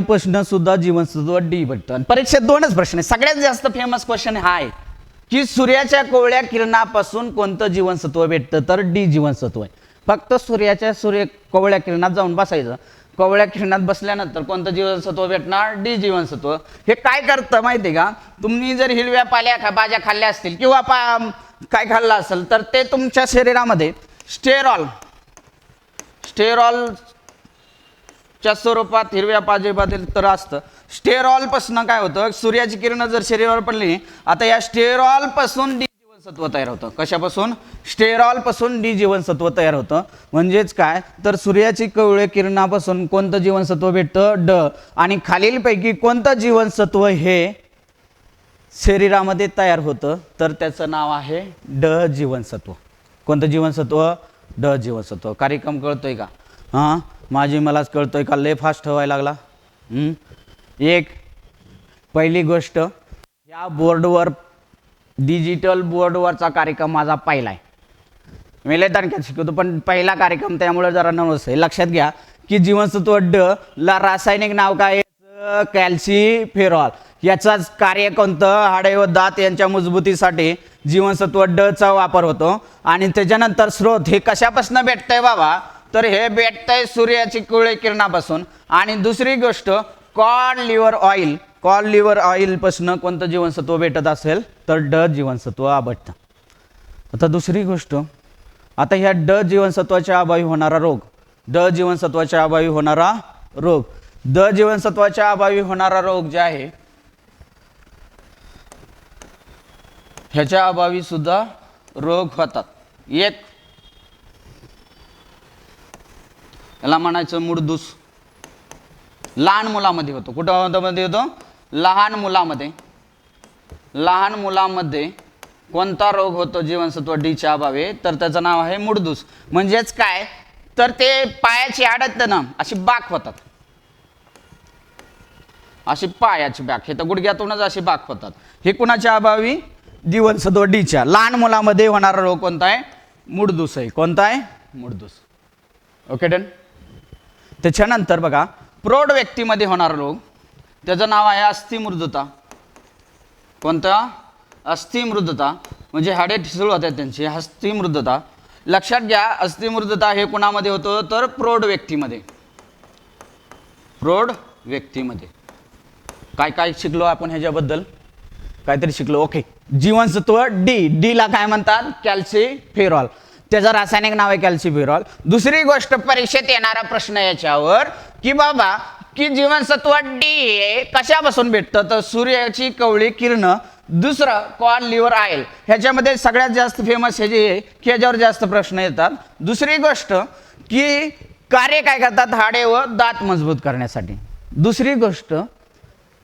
पासून सुद्धा जीवनसत्व डी भेटतं. परीक्षेत दोनच प्रश्न आहे. सगळ्यात जास्त फेमस क्वेश्चन हा आहे की सूर्याच्या कोवळ्या किरणापासून कोणतं जीवनसत्व भेटतं तर डी जीवनसत्व आहे. फक्त कोवळ्या किरणात जाऊन बसायचं. कोवळ्या किरणात बसल्यानंतर कोणतं जीवनसत्व भेटणार डी जीवनसत्व. हे काय करतं माहिती आहे का. तुम्ही जर हिरव्या भाज्या खाल्ल्या असतील किंवा काय खाल्लं असेल तर ते तुमच्या शरीरामध्ये स्टेरॉलच्या स्वरूपात हिरव्या भाजीपातील तर असतं. स्टेरॉल पासून काय होतं सूर्याची किरण जर शरीरावर पडली आता या स्टेरॉल पासून डी जीवनसत्व तयार होतं. कशापासून स्टेरॉल पासून डी जीवनसत्व तयार होतं. म्हणजेच काय तर सूर्याची कोवळ्या किरणापासून कोणतं जीवनसत्व भेटतं ड. आणि खालीलपैकी कोणतं जीवनसत्व हे शरीरामध्ये तयार होतं तर त्याचं नाव आहे ड जीवनसत्व. कोणतं जीवनसत्व ड जीवनसत्व. कार्यक्रम कळतोय का. हां माझी मलाच कळतोय का लय फास्ट व्हायला लागला. एक पहिली गोष्ट या बोर्डवर डिजिटल बोर्डवरचा कार्यक्रम माझा पहिला आहे. मी लय तारखेत शिकवतो पण पहिला कार्यक्रम त्यामुळे जरा नवस आहे. लक्षात घ्या की जीवनसत्व ड ला रासायनिक नाव काय कॅल्सिफेरॉल. याचाच कार्य कोणतं हाडे व दात यांच्या मजबूतीसाठी जीवनसत्व ड चा वापर होतो. आणि त्याच्यानंतर स्रोत हे कशापासून भेटतंय बाबा तर हे भेटतंय सूर्याची कोवळ्या किरणापासून. आणि दुसरी गोष्ट कॉड लिव्हर ऑइल पासून कोणतं जीवनसत्व भेटत असेल तर ड जीवनसत्व भेटतं. आता दुसरी गोष्ट आता ह्या ड जीवनसत्वाच्या अभावी होणारा रोग. ड जीवनसत्वाच्या अभावी होणारा रोग जे आहे ह्याच्या अभावी सुद्धा रोग होतात. एक याला म्हणायचं मुडदूस. लहान मुलामध्ये होतो. कुठं होतो लहान मुलामध्ये कोणता रोग होतो जीवनसत्व डीच्या अभावी तर त्याचं नाव आहे मुडदूस. म्हणजेच काय तर ते पायाची हाडं ना अशी बाक होतात. अशी पायाची बाक हे तर गुडघ्यातूनच अशी बाक होतात. हे कुणाच्या अभावी जीवनसत्व डीच्या. लहान मुलामध्ये होणारा रोग कोणता आहे मुडदूस आहे. कोणता आहे मुडदूस. Okay done. त्याच्यानंतर बघा प्रौढ व्यक्तीमध्ये होणारा रोग त्याचं नाव आहे अस्थिमृदुता. कोणता अस्थिमृदुता म्हणजे हाडे ठिसूळ होतात त्यांची अस्थिमृदुता. लक्षात घ्या अस्थिमृदुता हे कुणामध्ये होतं तर प्रौढ व्यक्तीमध्ये. काय शिकलो आपण ह्याच्याबद्दल काहीतरी शिकलो. ओके जीवनसत्व डी ला काय म्हणतात कॅल्सिफेरॉल. त्याचं रासायनिक नाव आहे कॅल्सिफेरॉल. दुसरी गोष्ट परीक्षेत येणारा प्रश्न याच्यावर की बाबा की जीवनसत्व डी कशापासून भेटतं तर सूर्याची कोवळी किरण. दुसरं कॉड लिव्हर ऑइल. ह्याच्यामध्ये सगळ्यात जास्त फेमस हे जे की ह्याच्यावर जास्त प्रश्न येतात. दुसरी गोष्ट की कार्य काय करतात हाडे व दात मजबूत करण्यासाठी. दुसरी गोष्ट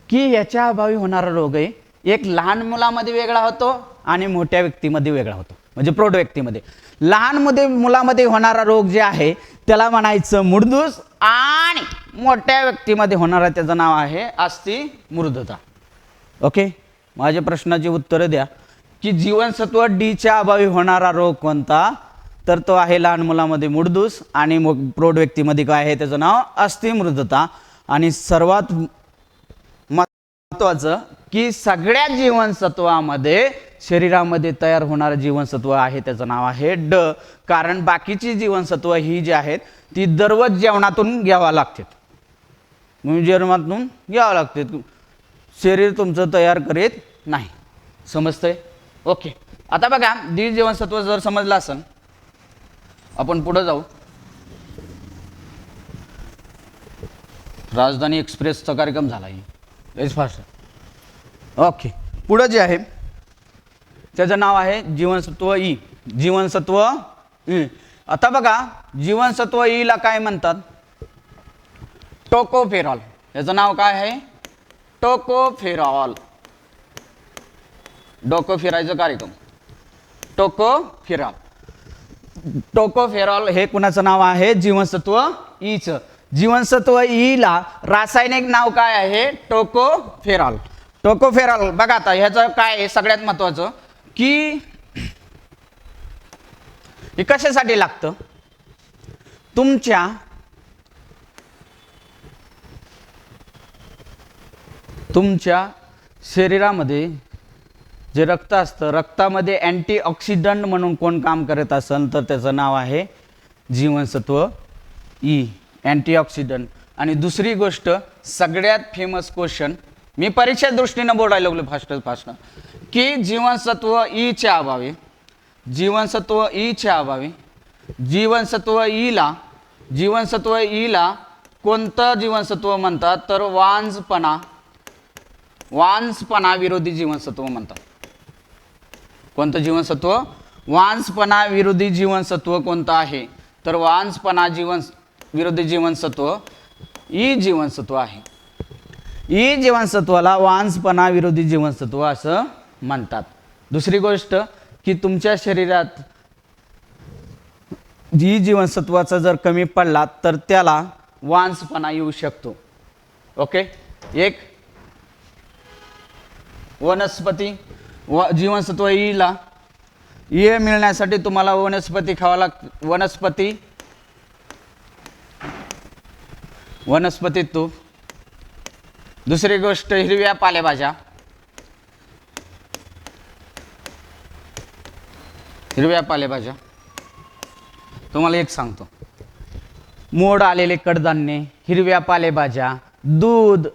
की याच्या अभावी होणारा रोग आहे एक लहान मुलामध्ये वेगळा होतो आणि मोठ्या व्यक्तीमध्ये वेगळा होतो, म्हणजे प्रौढ व्यक्तीमध्ये. लहान मुलामध्ये होणारा रोग जे आहे त्याला म्हणायचं मुडदूस, आणि मोठ्या व्यक्तीमध्ये होणारा त्याचं नाव आहे अस्थि मृदुता. ओके, माझ्या प्रश्नाची उत्तरं द्या की जीवनसत्व डीच्या अभावी होणारा रोग कोणता, तर तो आहे लहान मुलामध्ये मुडदूस आणि प्रौढ व्यक्तीमध्ये काय आहे त्याचं नाव अस्थि मृदुता. आणि सर्वात महत्त्वाचं की सगळ्या जीवनसत्वामध्ये शरीरामध्ये तयार होणारं जीवनसत्व आहे त्याचं नाव आहे ड. कारण बाकीची जीवनसत्व ही जी आहेत ती दररोज जेवणातून घ्यावा लागतात, म्हणजे जेवणातून घ्यावं लागते, शरीर तुमचं तयार करीत नाही. समजतंय? ओके, आता बघा डी जीवनसत्व जर समजलं असेल आपण पुढे जाऊ. राजधानी एक्सप्रेसचा कार्यक्रम झाला इज फास्ट. ओके, पुढं जे आहे त्याचं नाव आहे जीवनसत्व ई. जीवनसत्व ई. आता बघा जीवनसत्व ई ला काय म्हणतात, टोकोफेरॉल. याचं नाव काय आहे टोकोफेरॉल. डोकं फिरायचं कार्यक्रम टोकोफेरॉल. टोकोफेरॉल हे कुणाचं नाव आहे जीवनसत्व ईचं. जीवनसत्व ई ला रासायनिक नाव काय आहे टोकोफेरॉल. टोकोफेरॉल बघा आता ह्याचं काय आहे सगळ्यात महत्त्वाचं की हे कशासाठी लागतं, तुमच्या शरीरामध्ये जे रक्त असतं रक्तामध्ये अँटीऑक्सिडंट म्हणून कोण काम करत असेल तर त्याचं नाव आहे जीवनसत्व ई, अँटीऑक्सिडंट. आणि दुसरी गोष्ट सगळ्यात फेमस क्वेश्चन मी परीक्षा दृष्टीनं बोलायला लागलो फास्ट की जीवनसत्व ईच्या अभावी जीवनसत्व ईला कोणतं जीवनसत्व म्हणतात तर वांझपणा विरोधी जीवनसत्व म्हणतात. कोणतं जीवनसत्व वांझपणा विरोधी जीवनसत्व कोणतं आहे तर वांझपणा विरोधी जीवनसत्व ई जीवनसत्व आहे. ई जीवनसत्वाला वांझपणा विरोधी जीवनसत्व असं म्हणतात. दुसरी गोष्ट की तुमच्या शरीरात ई जीवनसत्वाचा जर कमी पडला तर त्याला वांझपणा येऊ शकतो. ओके, एक वनस्पती जीवनसत्व ईला ए मिळण्यासाठी तुम्हाला वनस्पती खावा लागते, वनस्पती तूप. दुसरी गोष्ट हिरव्या पालेभाज्या, तुम्हाला एक सांगतो, मोड आलेले कडधान्ये, हिरव्या पालेभाज्या, दूध,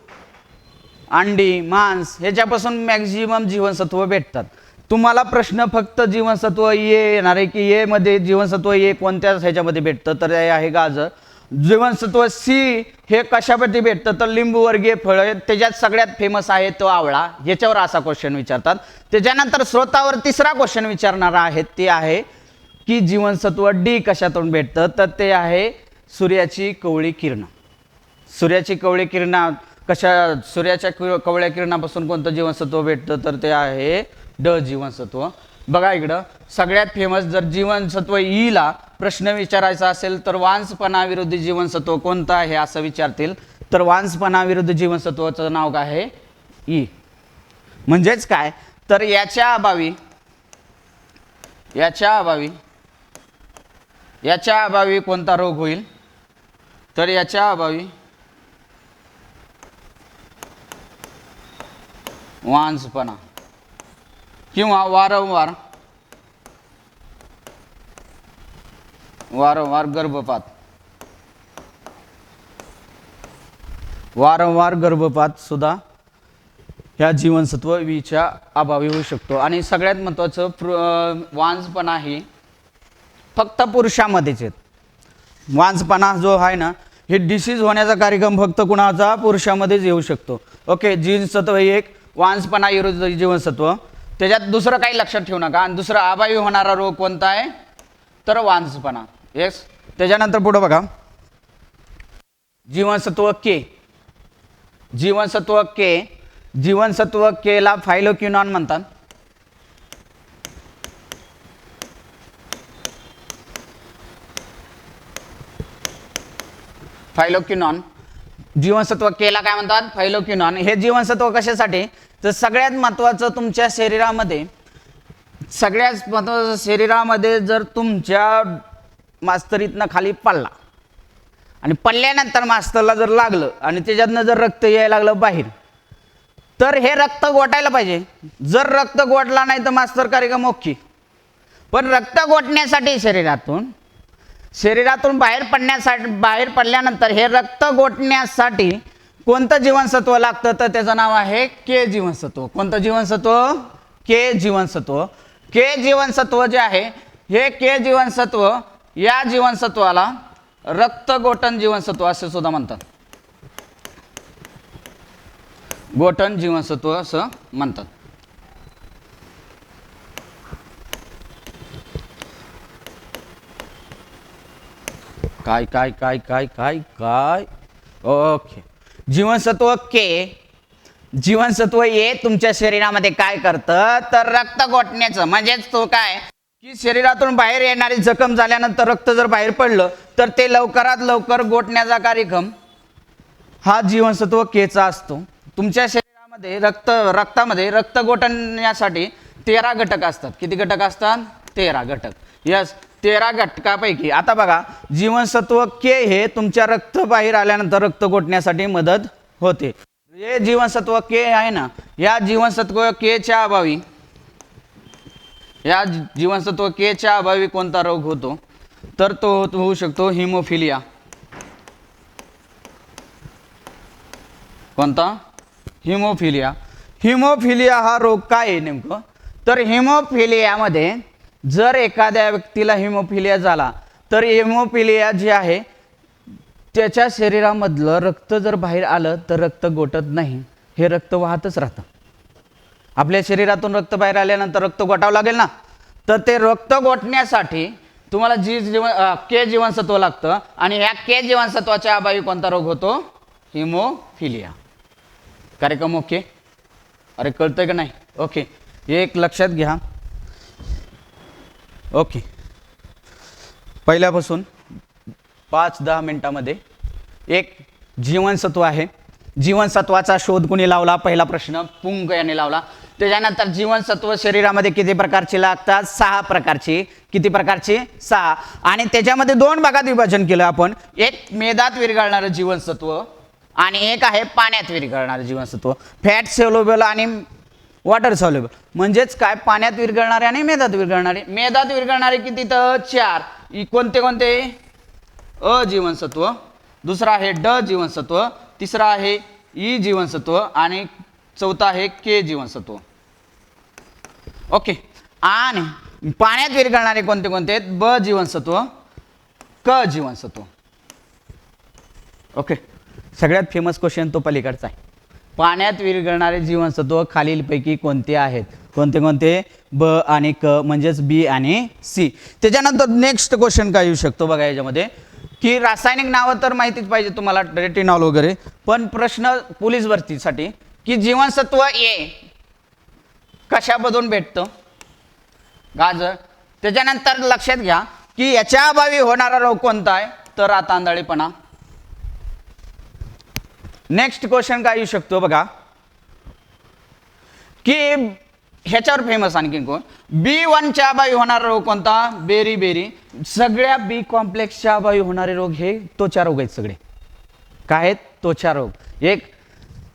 अंडी, मांस ह्याच्यापासून मॅक्झिमम जीवनसत्व भेटतात. तुम्हाला प्रश्न फक्त जीवनसत्व ए येणार आहे की ए मध्ये जीवनसत्व ए कोणत्या ह्याच्यामध्ये भेटतं तर हे आहे गाजर. जीवनसत्व सी हे कशामध्ये भेटतं तर लिंबूवर्गीय फळ, त्याच्यात सगळ्यात फेमस आहे तो आवळा. याच्यावर असा क्वेश्चन विचारतात. त्याच्यानंतर स्रोतावर तिसरा क्वेश्चन विचारणारा आहे ते आहे की जीवनसत्व डी कशातून भेटतं तर ते आहे सूर्याची कवळी किरण. सूर्याच्या कवळ्या किरणापासून कोणतं जीवनसत्व भेटतं तर ते आहे ड जीवनसत्व. बघा इकडं सगळ्यात फेमस जर जीवनसत्व ईला प्रश्न विचारायचा असेल तर वांझपणा विरोधी जीवनसत्व कोणतं आहे असं विचारतील तर वांझपणा विरोधी जीवनसत्वाचं नाव काय आहे ई. म्हणजेच काय तर याच्या अभावी कोणता रोग होईल तर याच्या अभावी वांझपणा किंवा वारंवार गर्भपात सुद्धा ह्या जीवनसत्व वीच्या अभावी होऊ शकतो. आणि सगळ्यात महत्त्वाचं वांझपणा ही फक्त पुरुषामध्येच आहेत. वांझपणा जो आहे ना हे डिसीज होण्याचा कार्यक्रम फक्त कुणाचा पुरुषामध्येच येऊ शकतो. ओके, जीवनसत्व एक वांझपणा विरोधी जीवनसत्व. त्याच्यात दुसरं काही लक्षात ठेवू नका. आणि दुसरा अभावी होणारा रोग कोणता आहे तर वांझपणा. येस, त्याच्यानंतर पुढं बघा जीवनसत्व के. जीवनसत्व के, जीवनसत्व के ला फायलोक्विनॉन म्हणतात. फायलोक्विनॉन, जीवनसत्व केला काय म्हणतात, फायलोक्विनॉन. हे जीवनसत्व कशासाठी, तर सगळ्यात महत्त्वाचं तुमच्या शरीरामध्ये, सगळ्यात महत्त्वाचं शरीरामध्ये जर तुमच्या मास्तरीतनं खाली पडला आणि पडल्यानंतर मास्तरला जर लागलं आणि त्याच्यातनं जर रक्त यायला लागलं बाहेर, तर हे रक्त गोटायला पाहिजे. जर रक्त गोटला नाही तर मास्तर कार्यक्रम ओके. पण रक्त गोटण्यासाठी शरीरातून बाहेर पडण्यासाठी, बाहेर पडल्यानंतर हे रक्त गोटण्यासाठी कोणतं जीवनसत्व लागतं, तर त्याचं नाव आहे के जीवनसत्व. कोणतं जीवनसत्व, के जीवनसत्व. के जीवनसत्व जे आहे, हे के जीवनसत्व, या जीवनसत्वाला रक्तगोटन जीवनसत्व असे सुद्धा म्हणतात. गोटन जीवनसत्व असं म्हणतात. काय काय काय काय काय काय ओके. जीवनसत्व के, जीवनसत्व ए तुमच्या शरीरामध्ये काय करतं, तर रक्त गोठण्याचं, म्हणजेच तो काय की शरीरातून बाहेर येणारी जखम झाल्यानंतर रक्त जर बाहेर पडलं तर ते लवकरात लवकर गोठण्याचा कार्यक्रम हा जीवनसत्व केचा असतो. तुमच्या शरीरामध्ये रक्तामध्ये रक्त गोठण्यासाठी 13 घटक असतात. किती घटक असतात, 13 घटक. यस, 13 घटकापैकी आता बघा, जीवनसत्व के हे तुमच्या रक्त बाहेर आल्यानंतर रक्त गोठण्यासाठी मदत होते. हे जीवनसत्व के आहे ना, या जीवनसत्व के च्या अभावी, या जीवनसत्व के च्या अभावी कोणता रोग होतो, तर तो होऊ शकतो हिमोफिलिया. कोणता, हिमोफिलिया. हिमोफिलिया हा रोग काय आहे नेमकं, तर हिमोफिलियामध्ये जर एखाद्या व्यक्तीला हिमोफिलिया झाला तर हिमोफिलिया जे आहे त्याच्या शरीरामधलं रक्त जर बाहेर आलं तर रक्त गोटत नाही, हे रक्त वाहतच राहतं. आपल्या शरीरातून रक्त बाहेर आल्यानंतर रक्त गोटावं लागेल ना, तर ते रक्त गोठण्यासाठी तुम्हाला के जीवनसत्व लागतं. आणि ह्या के जीवनसत्वाच्या अभावी कोणता रोग होतो, हिमोफिलिया. कार्यक्रम ओके, अरे कळतंय का नाही, ओके. एक लक्षात घ्या, ओके. पहिल्यापासून 5-10 मिनिटामध्ये एक जीवनसत्व आहे. जीवनसत्वाचा शोध कोणी लावला, पहिला प्रश्न पुंग याने लावला. त्याच्यानंतर जीवनसत्व शरीरामध्ये किती प्रकारची लागतात, 6 प्रकारची. किती प्रकारची, 6. आणि त्याच्यामध्ये 2 भागात विभाजन केलं आपण. एक मेदात विरघळणारं जीवनसत्व आणि एक आहे पाण्यात विरघळणारं जीवनसत्व. फॅट सोल्युबल आणि वॉटर सॉल्युबल. म्हणजेच काय, पाण्यात विरघळणारे आणि मेदात विरघळणारे. मेदात विरघळणारे किती, तर 4. कोणते कोणते, अ जीवनसत्व, दुसरा आहे ड जीवनसत्व, तिसरा आहे ई जीवनसत्व आणि चौथा आहे के जीवनसत्व. ओके. आणि पाण्यात विरघळणारे कोणते कोणते, ब जीवनसत्व, क जीवनसत्व. ओके. सगळ्यात फेमस क्वेश्चन तो पलीकडचा आहे. पाण्यात विरघळणारे जीवनसत्व खालीलपैकी कोणते आहेत, कोणते कोणते, ब आणि क, म्हणजेच बी आणि सी. त्याच्यानंतर नेक्स्ट क्वेश्चन काय येऊ शकतो बघा याच्यामध्ये, की रासायनिक नावं तर माहितीच पाहिजे तुम्हाला, रेटिनॉल वगैरे. पण प्रश्न पोलीस भरतीसाठी की जीवनसत्व ए कशामधून भेटतं, गाजर. त्याच्यानंतर लक्षात घ्या की याच्या अभावी होणारा रोग कोणता आहे, तर आंधळेपणा. नेक्स्ट क्वेश्चन काय येऊ शकतो बघा, की ह्याच्यावर फेमस आणखी कोण, B1च्या अभावी होणारा रोग कोणता, बेरी. सगळ्या बी कॉम्प्लेक्सच्या अभावी होणारे रोग हे त्वचा रोग आहेत. सगळे काय आहेत, त्वचा रोग. एक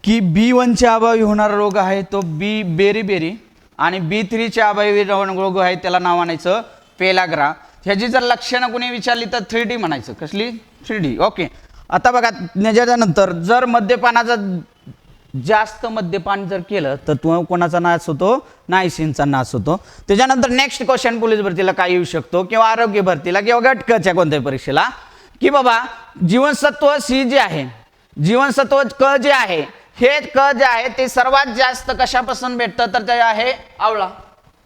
की B1च्या अभावी होणारा रोग आहे तो बेरी. आणि B3च्या अभावी रोग आहे त्याला नाव आणायचं पेलाग्रा. ह्याची जर लक्षणं कोणी विचारली तर 3D म्हणायचं. कसली, 3D. ओके. आता बघा, त्याच्यानंतर जर मद्यपानाचं जास्त मद्यपान जर केलं तर तो कोणाचा नाश होतो, नायसिनचा नाश होतो. त्याच्यानंतर नेक्स्ट क्वेश्चन पोलीस भरतीला काय येऊ शकतो, किंवा आरोग्य भरतीला किंवा गटकच्या कोणत्याही परीक्षेला, की बाबा जीवनसत्व सी जे आहे, जीवनसत्व क जे आहे, हे क जे आहे ते सर्वात जास्त कशापासून भेटतं, तर ते आहे आवळा.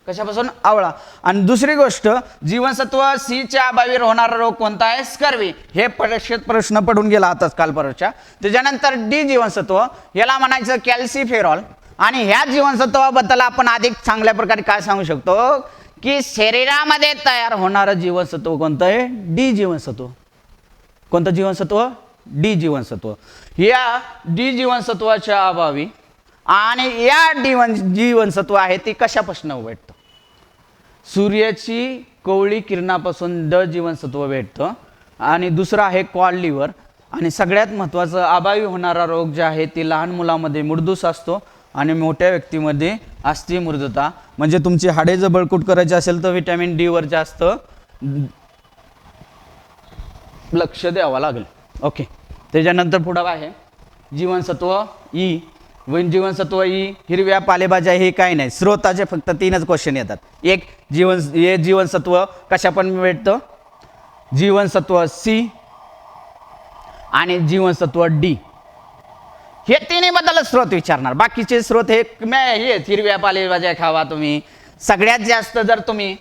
कशापासून? आवळा. आणि दुसरी गोष्ट, जीवनसत्व सी च्या अभावी होणारा रोग कोणता आहे? स्कर्वी. हे परीक्षेत प्रश्न पडून गेला आताच काल परवाच्या. त्याच्यानंतर डी जीवनसत्व, याला म्हणायचं कॅल्सिफेरॉल. आणि ह्या जीवनसत्वाबद्दल आपण अधिक चांगल्या प्रकारे काय सांगू शकतो की शरीरामध्ये तयार होणारं जीवनसत्व कोणतं आहे? डी जीवनसत्व. कोणतं जीवनसत्व? डी जीवनसत्व. या डी जीवनसत्वाच्या अभावी आणि या जीवनसत्व आहे ती कशापासून भेटतं? सूर्याची कोवळी किरणापासून ड जीवनसत्व भेटतं. आणि दुसरं आहे कॉड लिव्हर. आणि सगळ्यात महत्त्वाचं, अभावी होणारा रोग जे आहे ती लहान मुलामध्ये मृदूस असतो आणि मोठ्या व्यक्तीमध्ये असते मृदुता. म्हणजे तुमची हाडे जर बळकट करायची असेल तर व्हिटॅमिन डी वर जास्त लक्ष द्यावं लागेल. ओके. त्याच्यानंतर पुढं आहे जीवनसत्व ई. जीवनसत्व ई, हिरव्या पालेभाज्या हे काही नाही, स्रोताचे फक्त 3च क्वेश्चन येतात. एक हे जीवनसत्व कशा पण भेटतं? जीवनसत्व सी आणि जीवनसत्व डी. हे तिन्ही बद्दल स्रोत विचारणार. बाकीचे स्रोत हे हिरव्या पालेभाज्या खावा तुम्ही. सगळ्यात जास्त जर तुम्ही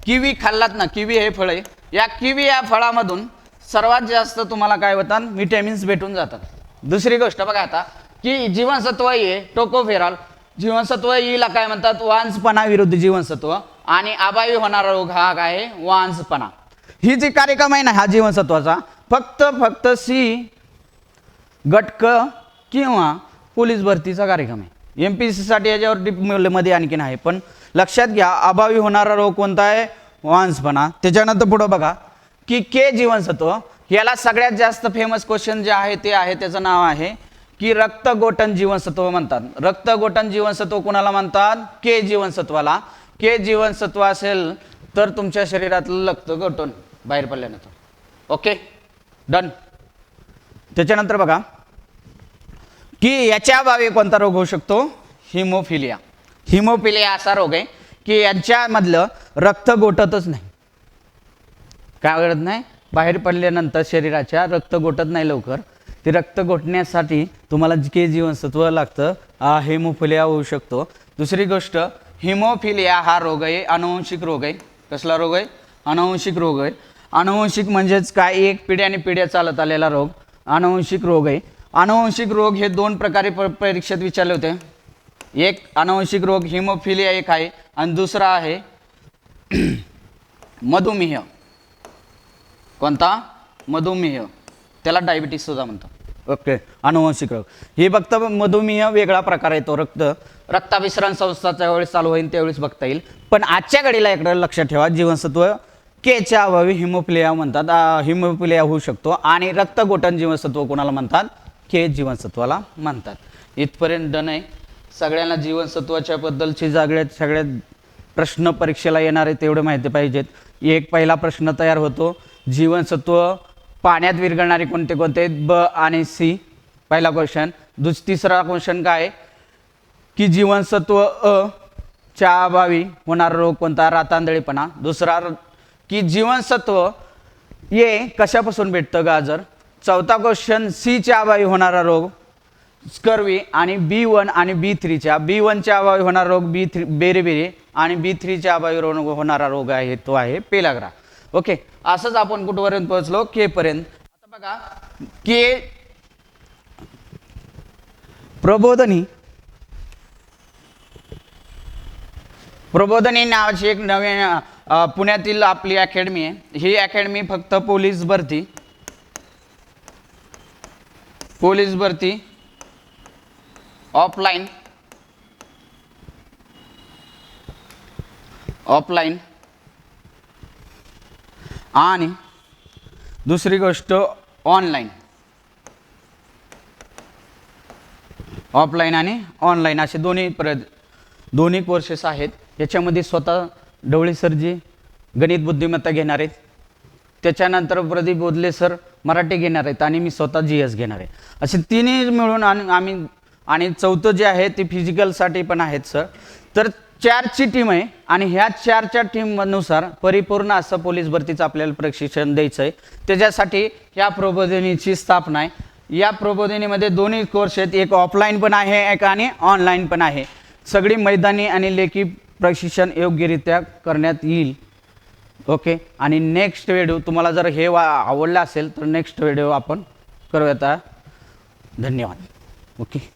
किवी खाल्लात ना, किवी हे फळ आहे, या किवी या फळामधून सर्वात जास्त तुम्हाला काय होतात? व्हिटॅमिन्स भेटून जातात. दुसरी गोष्ट बघा आता की जीवनसत्व ए टोकोफेरॉल. जीवनसत्व ईला काय म्हणतात? वांझपणा विरुद्ध जीवनसत्व. आणि अभावी होणारा रोग हा काय आहे? वांझपणा. ही जी कार्यक्रम आहे ना हा जीवनसत्वाचा, फक्त सी गटक किंवा पोलीस भरतीचा कार्यक्रम आहे. MPSC साठी याच्यावर डिपमध्ये आणखीन आहे. पण लक्षात घ्या, अभावी होणारा रोग कोणता आहे? वांझपणा. त्याच्यानंतर पुढं बघा की के जीवनसत्व, याला सगळ्यात जास्त फेमस क्वेश्चन जे आहे ते आहे, त्याचं नाव आहे की रक्तगोटन जीवनसत्व म्हणतात. रक्तगोटन जीवनसत्व कोणाला म्हणतात? के जीवनसत्वाला. के जीवनसत्व असेल तर तुमच्या शरीरातलं रक्तगोटन बाहेर पडल्यानंतर. Okay, done. त्याच्यानंतर बघा की याच्या अभावी कोणता रोग होऊ शकतो? हिमोफिलिया. हिमोफिलिया असा रोग आहे की यांच्यामधलं रक्त गोटतच नाही. काय घडत नाही? बाहेर पडल्यानंतर शरीराच्या रक्त गोटत नाही लवकर. ते रक्त गोठण्यासाठी तुम्हाला के जीवनसत्व लागतं. हिमोफिलिया होऊ शकतो. दुसरी गोष्ट, हिमोफिलिया हा रोग आहे अनुवंशिक रोग आहे. कसला रोग आहे? अनुवंशिक रोग आहे. अनुवंशिक म्हणजेच काय? एक पिढ्याने पिढ्या चालत आलेला रोग अनुवंशिक रोग आहे. अनुवंशिक रोग हे 2 प्रकारे परीक्षेत विचारले होते. एक अनुवंशिक रोग हिमोफिलिया एक आहे आणि दुसरा आहे मधुमेह. कोणता? मधुमेह. त्याला डायबिटीस सुद्धा म्हणतात. ओके. अनुवंशिक रोग हे फक्त मधुमेह वेगळा प्रकार आहे. तो रक्ताभिसरण संस्थाच्या वेळेस चालू होईल त्यावेळेस बघता येईल. पण आजच्या घडीला इकडे लक्षात ठेवा, जीवनसत्व केच्या अभावी हिमोफिलिया म्हणतात. हिमोफिलिया होऊ शकतो. आणि रक्तगोटन जीवनसत्व कोणाला म्हणतात? के जीवनसत्वाला म्हणतात. इथपर्यंत डन आहे. सगळ्यांना जीवनसत्वाच्या बद्दलची सगळ्यात प्रश्न परीक्षेला येणार आहे तेवढे माहिती पाहिजेत. एक पहिला प्रश्न तयार होतो, जीवनसत्व पाण्यात विरघळणारे कोणते कोणते? ब आणि सी पहिला क्वेश्चन. तिसरा क्वेश्चन काय की जीवनसत्व अ च्या अभावी होणारा रोग कोणता? रातांधळेपणा. दुसरा की जीवनसत्व ए कशापासून भेटतं? गाजर. चौथा क्वेश्चन, सी च्या अभावी होणारा रोग स्कर्वी. आणि B1 आणि B3 च्या B1 च्या अभावी होणारा रोग बेरेबेरी. आणि B3 च्या अभावी होणारा रोग आहे तो आहे पेलाग्रा. ओके. असंच आपण कुठपर्यंत पोहोचलो? के पर्यंत. आता बघा के प्रबोधनी नावाची एक नवीन पुण्यातील आपली अकॅडमी आहे. ही अकॅडमी फक्त पोलीस भरती ऑफलाईन आणि दुसरी गोष्ट ऑनलाईन. ऑफलाईन आणि ऑनलाईन असे दोन्ही कोर्सेस आहेत. याच्यामध्ये स्वतः ढवळे सरजी गणित बुद्धिमत्ता घेणार आहेत. त्याच्यानंतर प्रदीप बोधले सर मराठी घेणार आहेत आणि मी स्वतः GS घेणार आहे. असे तिन्ही मिळून आणि चौथं जे आहे ते फिजिकलसाठी पण आहेत सर. तर 4ची टीम आहे आणि ह्या 4च्या टीमनुसार परिपूर्ण असं पोलीस भरतीचं आपल्याला प्रशिक्षण द्यायचं आहे. त्याच्यासाठी या प्रबोधिनीची स्थापना आहे. या प्रबोधिनीमध्ये दोन्ही कोर्स आहेत. एक ऑफलाईन पण आहे एक आणि ऑनलाईन पण आहे. सगळी मैदानी आणि लेखी प्रशिक्षण योग्यरित्या करण्यात येईल. ओके. आणि नेक्स्ट व्हिडिओ तुम्हाला जर हे आवडलं असेल तर नेक्स्ट व्हिडिओ आपण करूयात. धन्यवाद. ओके.